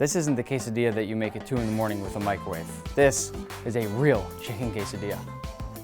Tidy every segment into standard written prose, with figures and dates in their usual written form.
This isn't the quesadilla that you make at 2 in the morning with a microwave. This is a real chicken quesadilla.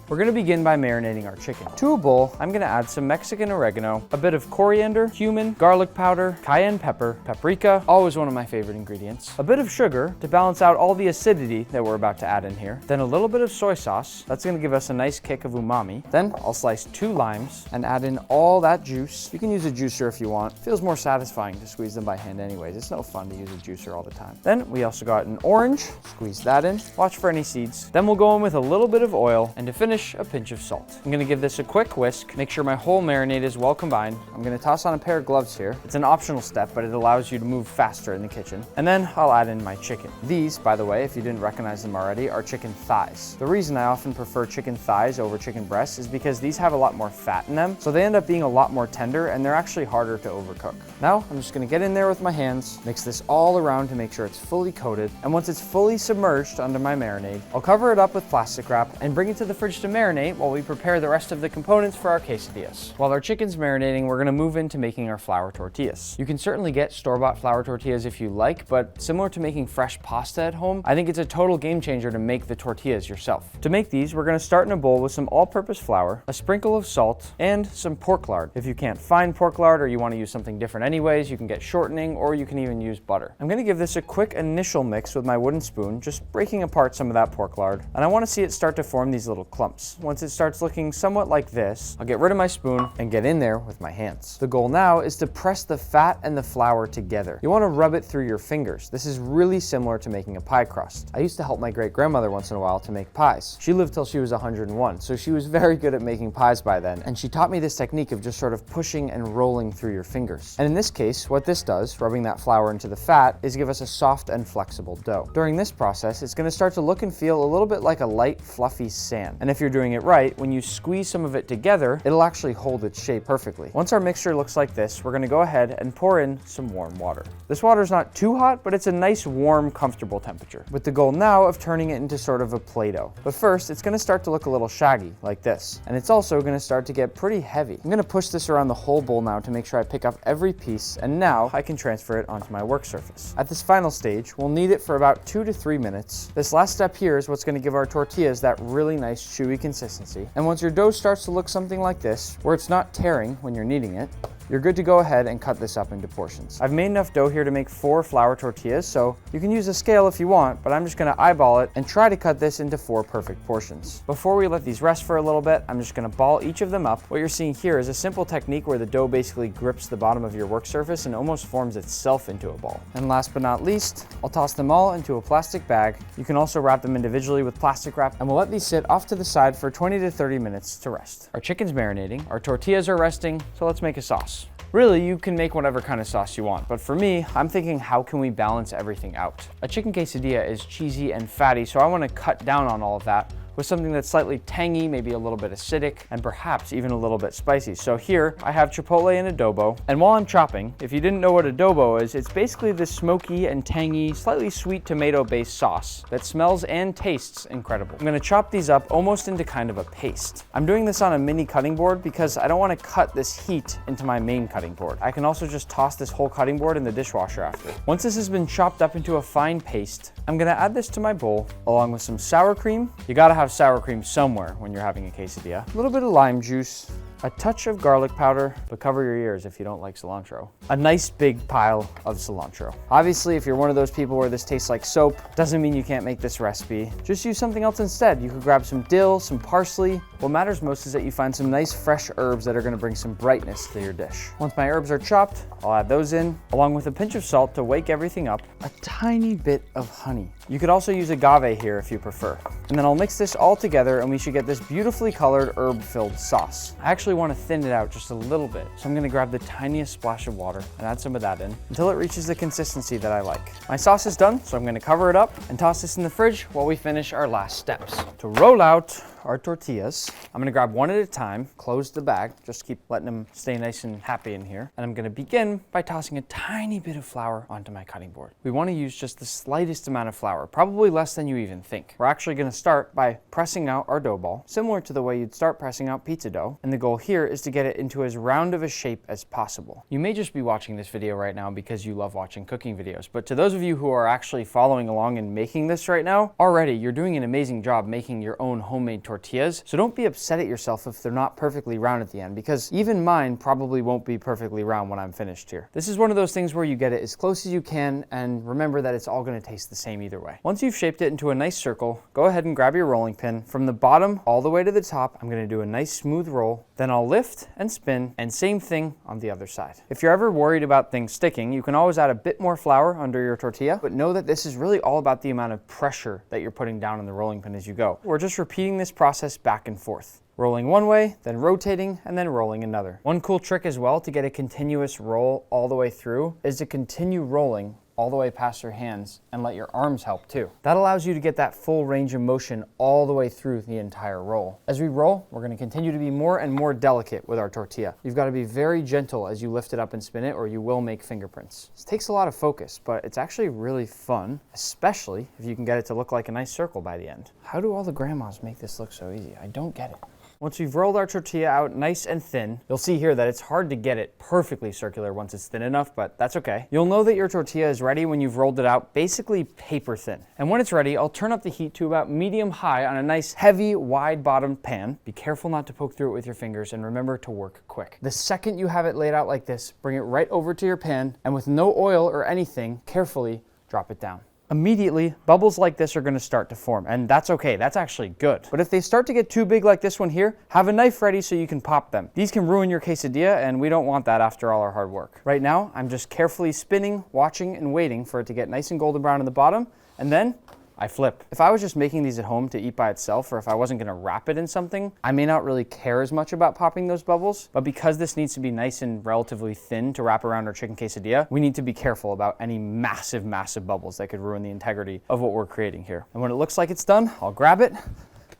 We're gonna begin by marinating our chicken. To a bowl, I'm gonna add some Mexican oregano, a bit of coriander, cumin, garlic powder, cayenne pepper, paprika, always one of my favorite ingredients, a bit of sugar to balance out all the acidity that we're about to add in here, then a little bit of soy sauce. That's gonna give us a nice kick of umami. Then I'll slice 2 limes and add in all that juice. You can use a juicer if you want. It feels more satisfying to squeeze them by hand anyways. It's no fun to use a juicer all the time. Then we also got an orange, squeeze that in, watch for any seeds. Then we'll go in with a little bit of oil, and to finish, a pinch of salt. I'm gonna give this a quick whisk, make sure my whole marinade is well combined. I'm gonna toss on a pair of gloves here. It's an optional step, but it allows you to move faster in the kitchen. And then I'll add in my chicken. These, by the way, if you didn't recognize them already, are chicken thighs. The reason I often prefer chicken thighs over chicken breasts is because these have a lot more fat in them, so they end up being a lot more tender, and they're actually harder to overcook. Now, I'm just gonna get in there with my hands, mix this all around to make sure it's fully coated, and once it's fully submerged under my marinade, I'll cover it up with plastic wrap and bring it to the fridge to marinate while we prepare the rest of the components for our quesadillas. While our chicken's marinating, we're gonna move into making our flour tortillas. You can certainly get store-bought flour tortillas if you like, but similar to making fresh pasta at home, I think it's a total game changer to make the tortillas yourself. To make these, we're gonna start in a bowl with some all-purpose flour, a sprinkle of salt, and some pork lard. If you can't find pork lard or you wanna use something different anyways, you can get shortening or you can even use butter. I'm gonna give this a quick initial mix with my wooden spoon, just breaking apart some of that pork lard, and I wanna see it start to form these little clumps. Once it starts looking somewhat like this, I'll get rid of my spoon and get in there with my hands. The goal now is to press the fat and the flour together. You want to rub it through your fingers. This is really similar to making a pie crust. I used to help my great-grandmother once in a while to make pies. She lived till she was 101, so she was very good at making pies by then, and she taught me this technique of just sort of pushing and rolling through your fingers. And in this case, what this does, rubbing that flour into the fat, is give us a soft and flexible dough. During this process, it's going to start to look and feel a little bit like a light, fluffy sand. And if you're doing it right, when you squeeze some of it together, it'll actually hold its shape perfectly. Once our mixture looks like this, we're gonna go ahead and pour in some warm water. This water is not too hot, but it's a nice, warm, comfortable temperature, with the goal now of turning it into sort of a Play-Doh. But first, it's gonna start to look a little shaggy, like this. And it's also gonna start to get pretty heavy. I'm gonna push this around the whole bowl now to make sure I pick up every piece, and now I can transfer it onto my work surface. At this final stage, we'll knead it for about 2 to 3 minutes. This last step here is what's gonna give our tortillas that really nice, chewy consistency. And once your dough starts to look something like this, where it's not tearing when you're kneading it, you're good to go ahead and cut this up into portions. I've made enough dough here to make 4 flour tortillas, so you can use a scale if you want, but I'm just gonna eyeball it and try to cut this into 4 perfect portions. Before we let these rest for a little bit, I'm just gonna ball each of them up. What you're seeing here is a simple technique where the dough basically grips the bottom of your work surface and almost forms itself into a ball. And last but not least, I'll toss them all into a plastic bag. You can also wrap them individually with plastic wrap, and we'll let these sit off to the side for 20 to 30 minutes to rest. Our chicken's marinating, our tortillas are resting, so let's make a sauce. Really, you can make whatever kind of sauce you want, but for me, I'm thinking, how can we balance everything out? A chicken quesadilla is cheesy and fatty, so I want to cut down on all of that with something that's slightly tangy, maybe a little bit acidic, and perhaps even a little bit spicy. So here, I have chipotle and adobo, and while I'm chopping, if you didn't know what adobo is, it's basically this smoky and tangy, slightly sweet tomato-based sauce that smells and tastes incredible. I'm gonna chop these up almost into kind of a paste. I'm doing this on a mini cutting board because I don't wanna cut this heat into my main cutting board. I can also just toss this whole cutting board in the dishwasher after. Once this has been chopped up into a fine paste, I'm gonna add this to my bowl along with some sour cream. You gotta have sour cream somewhere when you're having a quesadilla. A little bit of lime juice, a touch of garlic powder, but cover your ears if you don't like cilantro. A nice big pile of cilantro. Obviously, if you're one of those people where this tastes like soap, doesn't mean you can't make this recipe. Just use something else instead. You could grab some dill, some parsley. What matters most is that you find some nice fresh herbs that are gonna bring some brightness to your dish. Once my herbs are chopped, I'll add those in, along with a pinch of salt to wake everything up, a tiny bit of honey. You could also use agave here if you prefer. And then I'll mix this all together and we should get this beautifully colored herb-filled sauce. I actually want to thin it out just a little bit, so I'm gonna grab the tiniest splash of water and add some of that in until it reaches the consistency that I like. My sauce is done, so I'm gonna cover it up and toss this in the fridge while we finish our last steps. To roll out our tortillas. I'm gonna grab one at a time, close the bag, just keep letting them stay nice and happy in here. And I'm gonna begin by tossing a tiny bit of flour onto my cutting board. We wanna use just the slightest amount of flour, probably less than you even think. We're actually gonna start by pressing out our dough ball, similar to the way you'd start pressing out pizza dough. And the goal here is to get it into as round of a shape as possible. You may just be watching this video right now because you love watching cooking videos, but to those of you who are actually following along and making this right now, already you're doing an amazing job making your own homemade tortillas. So don't be upset at yourself if they're not perfectly round at the end, because even mine probably won't be perfectly round when I'm finished here. This is one of those things where you get it as close as you can, and remember that it's all going to taste the same either way. Once you've shaped it into a nice circle, go ahead and grab your rolling pin. From the bottom all the way to the top, I'm going to do a nice smooth roll. Then I'll lift and spin, and same thing on the other side. If you're ever worried about things sticking, you can always add a bit more flour under your tortilla, but know that this is really all about the amount of pressure that you're putting down on the rolling pin as you go. We're just repeating this process back and forth. Rolling one way, then rotating, and then rolling another. One cool trick as well to get a continuous roll all the way through is to continue rolling all the way past your hands and let your arms help too. That allows you to get that full range of motion all the way through the entire roll. As we roll, we're gonna continue to be more and more delicate with our tortilla. You've gotta be very gentle as you lift it up and spin it, or you will make fingerprints. This takes a lot of focus, but it's actually really fun, especially if you can get it to look like a nice circle by the end. How do all the grandmas make this look so easy? I don't get it. Once we've rolled our tortilla out nice and thin, you'll see here that it's hard to get it perfectly circular once it's thin enough, but that's okay. You'll know that your tortilla is ready when you've rolled it out basically paper thin. And when it's ready, I'll turn up the heat to about medium high on a nice heavy, wide bottomed pan. Be careful not to poke through it with your fingers, and remember to work quick. The second you have it laid out like this, bring it right over to your pan, and with no oil or anything, carefully drop it down. Immediately, bubbles like this are going to start to form, and that's okay. That's actually good. But if they start to get too big like this one here, have a knife ready so you can pop them. These can ruin your quesadilla, and we don't want that after all our hard work. Right now, I'm just carefully spinning, watching, and waiting for it to get nice and golden brown in the bottom, and then I flip. If I was just making these at home to eat by itself, or if I wasn't gonna wrap it in something, I may not really care as much about popping those bubbles, but because this needs to be nice and relatively thin to wrap around our chicken quesadilla, we need to be careful about any massive, massive bubbles that could ruin the integrity of what we're creating here. And when it looks like it's done, I'll grab it, a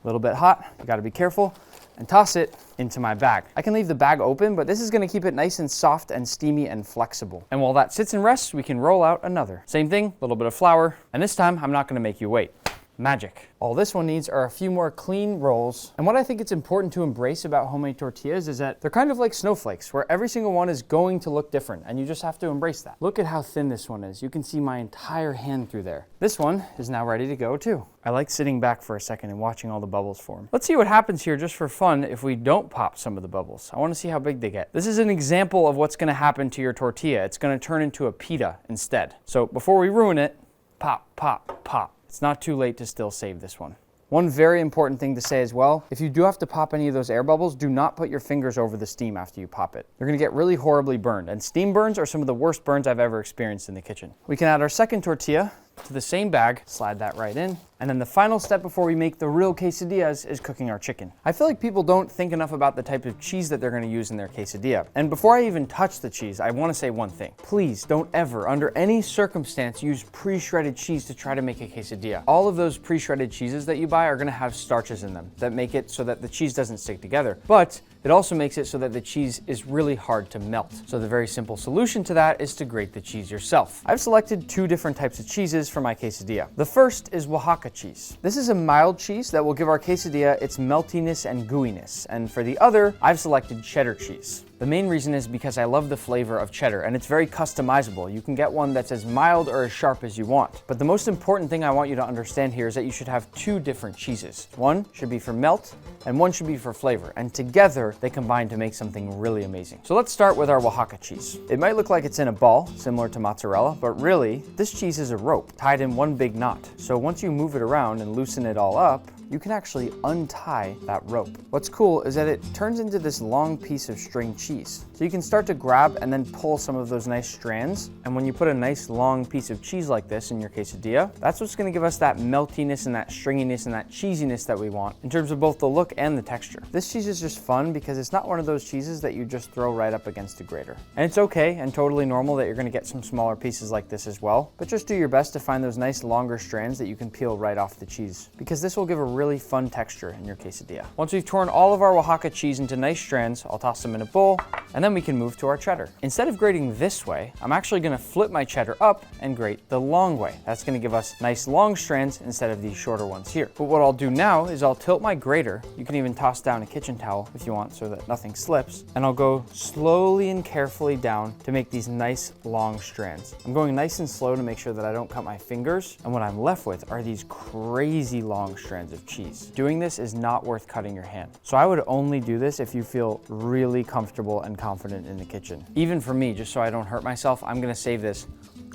little bit hot, you gotta be careful, and toss it into my bag. I can leave the bag open, but this is gonna keep it nice and soft and steamy and flexible. And while that sits and rests, we can roll out another. Same thing, a little bit of flour, and this time I'm not gonna make you wait. Magic. All this one needs are a few more clean rolls. And what I think it's important to embrace about homemade tortillas is that they're kind of like snowflakes, where every single one is going to look different, and you just have to embrace that. Look at how thin this one is. You can see my entire hand through there. This one is now ready to go too. I like sitting back for a second and watching all the bubbles form. Let's see what happens here just for fun if we don't pop some of the bubbles. I want to see how big they get. This is an example of what's going to happen to your tortilla. It's going to turn into a pita instead. So before we ruin it, pop, pop, pop. It's not too late to still save this one. One very important thing to say as well, if you do have to pop any of those air bubbles, do not put your fingers over the steam after you pop it. You're gonna get really horribly burned, and steam burns are some of the worst burns I've ever experienced in the kitchen. We can add our second tortilla to the same bag, slide that right in, and then the final step before we make the real quesadillas is cooking our chicken. I feel like people don't think enough about the type of cheese that they're gonna use in their quesadilla. And before I even touch the cheese, I wanna say one thing. Please don't ever, under any circumstance, use pre-shredded cheese to try to make a quesadilla. All of those pre-shredded cheeses that you buy are gonna have starches in them that make it so that the cheese doesn't stick together. But it also makes it so that the cheese is really hard to melt. So the very simple solution to that is to grate the cheese yourself. I've selected two different types of cheeses for my quesadilla. The first is Oaxaca cheese. This is a mild cheese that will give our quesadilla its meltiness and gooiness. And for the other, I've selected cheddar cheese. The main reason is because I love the flavor of cheddar, and it's very customizable. You can get one that's as mild or as sharp as you want. But the most important thing I want you to understand here is that you should have two different cheeses. One should be for melt, and one should be for flavor. And together, they combine to make something really amazing. So let's start with our Oaxaca cheese. It might look like it's in a ball, similar to mozzarella, but really, this cheese is a rope tied in one big knot. So once you move it around and loosen it all up, you can actually untie that rope. What's cool is that it turns into this long piece of string cheese. So you can start to grab and then pull some of those nice strands. And when you put a nice long piece of cheese like this in your quesadilla, that's what's gonna give us that meltiness and that stringiness and that cheesiness that we want in terms of both the look and the texture. This cheese is just fun because it's not one of those cheeses that you just throw right up against a grater. And it's okay and totally normal that you're gonna get some smaller pieces like this as well, but just do your best to find those nice longer strands that you can peel right off the cheese, because this will give a really fun texture in your quesadilla. Once we've torn all of our Oaxaca cheese into nice strands, I'll toss them in a bowl, and then we can move to our cheddar. Instead of grating this way, I'm actually gonna flip my cheddar up and grate the long way. That's gonna give us nice long strands instead of these shorter ones here. But what I'll do now is I'll tilt my grater. You can even toss down a kitchen towel if you want so that nothing slips. And I'll go slowly and carefully down to make these nice long strands. I'm going nice and slow to make sure that I don't cut my fingers. And what I'm left with are these crazy long strands of cheese. Doing this is not worth cutting your hand. So I would only do this if you feel really comfortable and confident in the kitchen. Even for me, just so I don't hurt myself, I'm gonna save this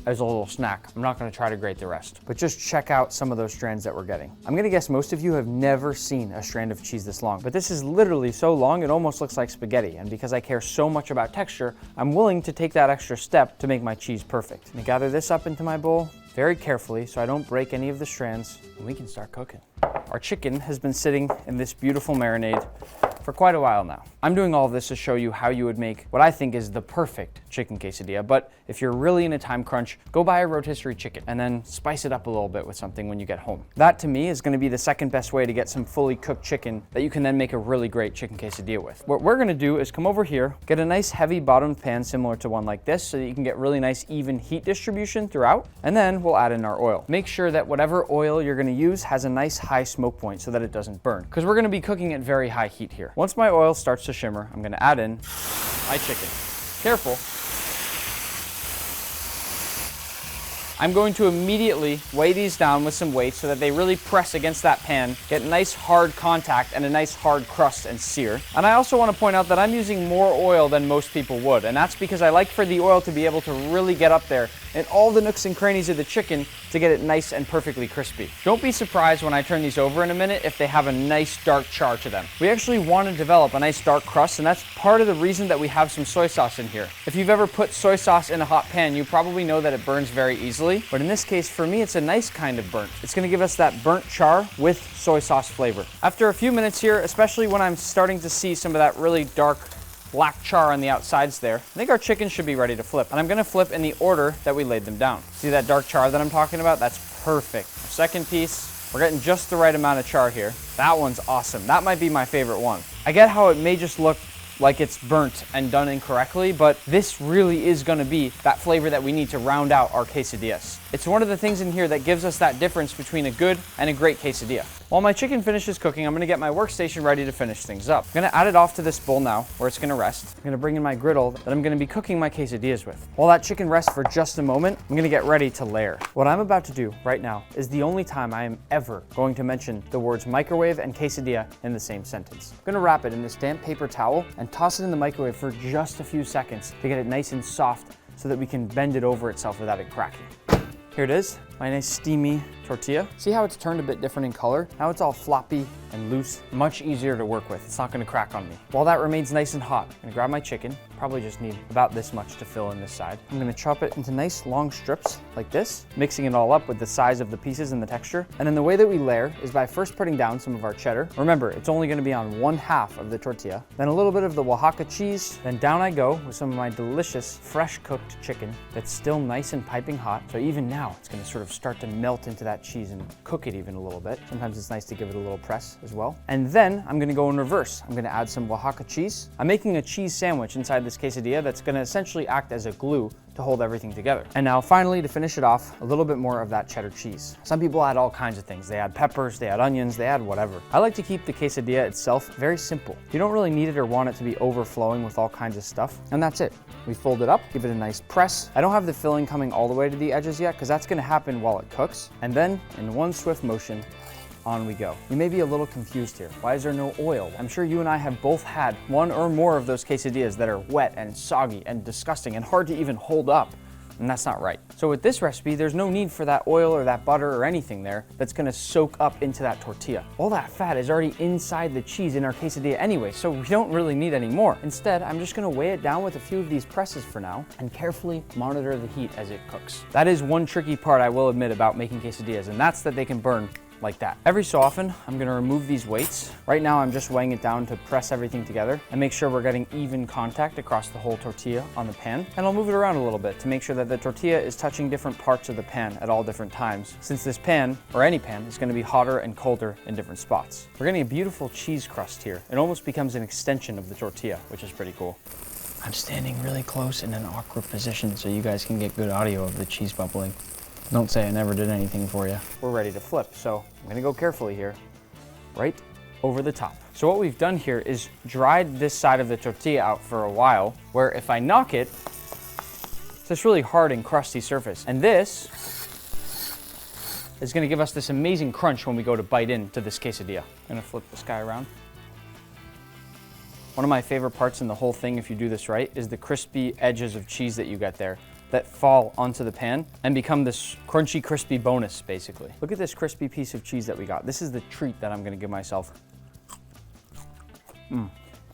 as a little snack. I'm not gonna try to grate the rest, but just check out some of those strands that we're getting. I'm gonna guess most of you have never seen a strand of cheese this long, but this is literally so long it almost looks like spaghetti. And because I care so much about texture, I'm willing to take that extra step to make my cheese perfect. I'm gonna gather this up into my bowl very carefully so I don't break any of the strands, and we can start cooking. Our chicken has been sitting in this beautiful marinade for quite a while now. I'm doing all of this to show you how you would make what I think is the perfect chicken quesadilla, but if you're really in a time crunch, go buy a rotisserie chicken and then spice it up a little bit with something when you get home. That to me is gonna be the second best way to get some fully cooked chicken that you can then make a really great chicken quesadilla with. What we're gonna do is come over here, get a nice heavy bottomed pan similar to one like this so that you can get really nice even heat distribution throughout, and then we'll add in our oil. Make sure that whatever oil you're gonna use has a nice high smoke point so that it doesn't burn, because we're gonna be cooking at very high heat here. Once my oil starts to shimmer, I'm gonna add in my chicken. Careful. I'm going to immediately weigh these down with some weight so that they really press against that pan, get nice hard contact and a nice hard crust and sear. And I also want to point out that I'm using more oil than most people would, and that's because I like for the oil to be able to really get up there in all the nooks and crannies of the chicken to get it nice and perfectly crispy. Don't be surprised when I turn these over in a minute if they have a nice dark char to them. We actually want to develop a nice dark crust, and that's part of the reason that we have some soy sauce in here. If you've ever put soy sauce in a hot pan, you probably know that it burns very easily. But in this case, for me, it's a nice kind of burnt. It's gonna give us that burnt char with soy sauce flavor. After a few minutes here, especially when I'm starting to see some of that really dark black char on the outsides there, I think our chicken should be ready to flip. And I'm gonna flip in the order that we laid them down. See that dark char that I'm talking about? That's perfect. Our second piece, we're getting just the right amount of char here. That one's awesome. That might be my favorite one. I get how it may just look like it's burnt and done incorrectly, but this really is gonna be that flavor that we need to round out our quesadillas. It's one of the things in here that gives us that difference between a good and a great quesadilla. While my chicken finishes cooking, I'm gonna get my workstation ready to finish things up. I'm gonna add it off to this bowl now, where it's gonna rest. I'm gonna bring in my griddle that I'm gonna be cooking my quesadillas with. While that chicken rests for just a moment, I'm gonna get ready to layer. What I'm about to do right now is the only time I am ever going to mention the words microwave and quesadilla in the same sentence. I'm gonna wrap it in this damp paper towel and toss it in the microwave for just a few seconds to get it nice and soft so that we can bend it over itself without it cracking. Here it is, my nice steamy tortilla. See how it's turned a bit different in color? Now it's all floppy and loose, much easier to work with. It's not gonna crack on me. While that remains nice and hot, I'm gonna grab my chicken, probably just need about this much to fill in this side. I'm gonna chop it into nice long strips like this, mixing it all up with the size of the pieces and the texture. And then the way that we layer is by first putting down some of our cheddar. Remember, it's only gonna be on one half of the tortilla, then a little bit of the Oaxaca cheese, then down I go with some of my delicious fresh cooked chicken that's still nice and piping hot. So even now, it's gonna sort of start to melt into that cheese and cook it even a little bit. Sometimes it's nice to give it a little press as well. And then I'm gonna go in reverse. I'm gonna add some Oaxaca cheese. I'm making a cheese sandwich inside this quesadilla that's gonna essentially act as a glue to hold everything together. And now finally, to finish it off, a little bit more of that cheddar cheese. Some people add all kinds of things. They add peppers, they add onions, they add whatever. I like to keep the quesadilla itself very simple. You don't really need it or want it to be overflowing with all kinds of stuff. And that's it. We fold it up, give it a nice press. I don't have the filling coming all the way to the edges yet because that's gonna happen while it cooks. And then in one swift motion, on we go. You may be a little confused here. Why is there no oil? I'm sure you and I have both had one or more of those quesadillas that are wet and soggy and disgusting and hard to even hold up. And that's not right. So with this recipe, there's no need for that oil or that butter or anything there that's gonna soak up into that tortilla. All that fat is already inside the cheese in our quesadilla anyway, so we don't really need any more. Instead, I'm just gonna weigh it down with a few of these presses for now and carefully monitor the heat as it cooks. That is one tricky part I will admit about making quesadillas, and that's that they can burn like that. Every so often, I'm gonna remove these weights. Right now, I'm just weighing it down to press everything together and make sure we're getting even contact across the whole tortilla on the pan. And I'll move it around a little bit to make sure that the tortilla is touching different parts of the pan at all different times, since this pan, or any pan, is gonna be hotter and colder in different spots. We're getting a beautiful cheese crust here. It almost becomes an extension of the tortilla, which is pretty cool. I'm standing really close in an awkward position so you guys can get good audio of the cheese bubbling. Don't say I never did anything for you. We're ready to flip, so I'm gonna go carefully here, right over the top. So what we've done here is dried this side of the tortilla out for a while, where if I knock it, it's this really hard and crusty surface. And this is gonna give us this amazing crunch when we go to bite into this quesadilla. I'm gonna flip this guy around. One of my favorite parts in the whole thing, if you do this right, is the crispy edges of cheese that you get there that fall onto the pan and become this crunchy, crispy bonus, basically. Look at this crispy piece of cheese that we got. This is the treat that I'm gonna give myself.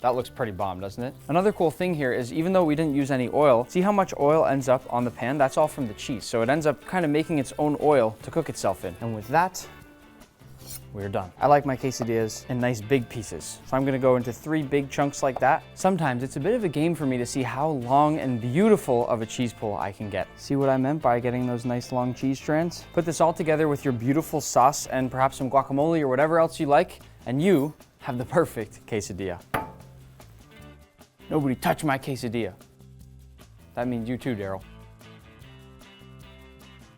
That looks pretty bomb, doesn't it? Another cool thing here is even though we didn't use any oil, see how much oil ends up on the pan? That's all from the cheese. So it ends up kind of making its own oil to cook itself in. And with that, we're done. I like my quesadillas in nice big pieces. So I'm gonna go into 3 big chunks like that. Sometimes it's a bit of a game for me to see how long and beautiful of a cheese pull I can get. See what I meant by getting those nice long cheese strands? Put this all together with your beautiful sauce and perhaps some guacamole or whatever else you like, and you have the perfect quesadilla. Nobody touch my quesadilla. That means you too, Daryl.